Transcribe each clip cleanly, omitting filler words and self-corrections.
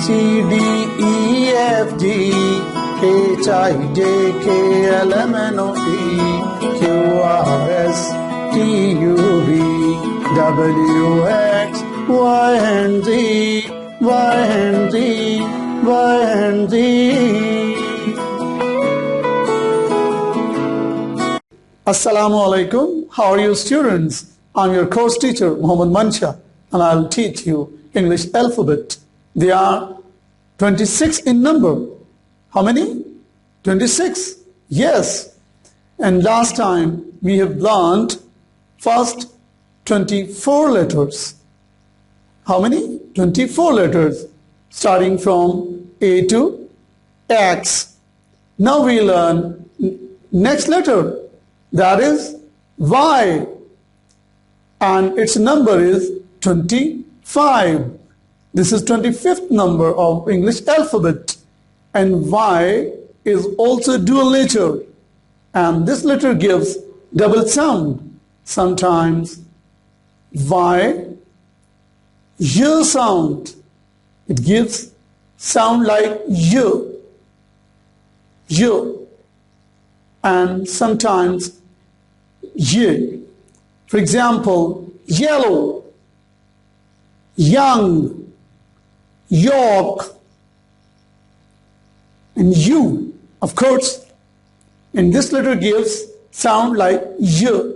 C D E F G H I J K L M N O P Q R S T U V W X Y and Z Y and Z Y and Z. Assalamu alaikum. How are you, students? I'm your course teacher Muhammad Mancha, and I'll teach you English alphabet. They are 26 in number. How many? 26. Yes. And last time we have learned first 24 letters. How many? 24 letters, starting from A to X. Now we learn next letter, that is Y, and its number is 25. This is 25th number of English alphabet, and Y is also dual letter, and this letter gives double sound. Sometimes Y, Y sound. It gives sound like Y, Y, and sometimes Y. For example, yellow, young, York, and U. Of course, and this letter gives sound like Y.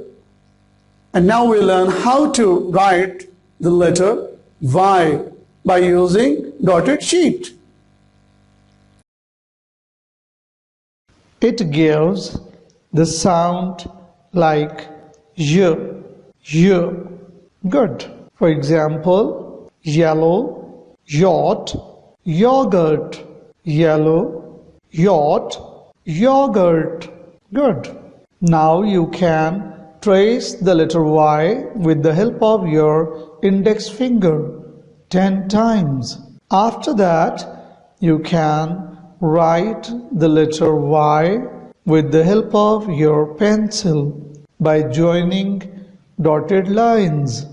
And now we learn how to write the letter Y by using dotted sheet. It gives the sound like Y, Y. Good. For example, yellow, yacht, yogurt, yellow, yacht, yogurt. Good. Now you can trace the letter Y with the help of your index finger 10 times. After that, you can write the letter Y with the help of your pencil by joining dotted lines.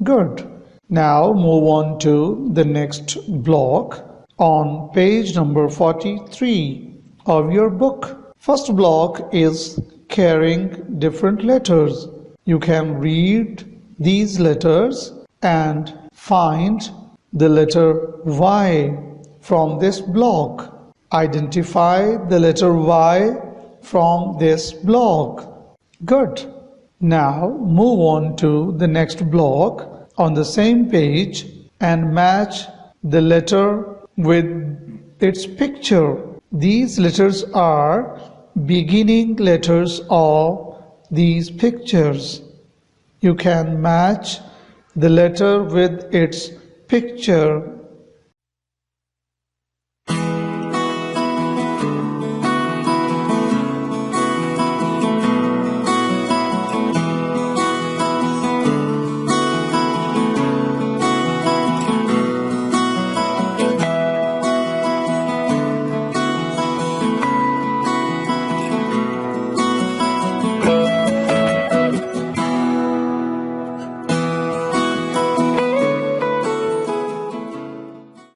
Good. Now move on to the next block on page number 43 of your book. First block is carrying different letters. You can read these letters and find the letter Y from this block. Identify the letter Y from this block. Good. Now move on to the next block on the same page and match the letter with its picture. These letters are beginning letters of these pictures. You can match the letter with its picture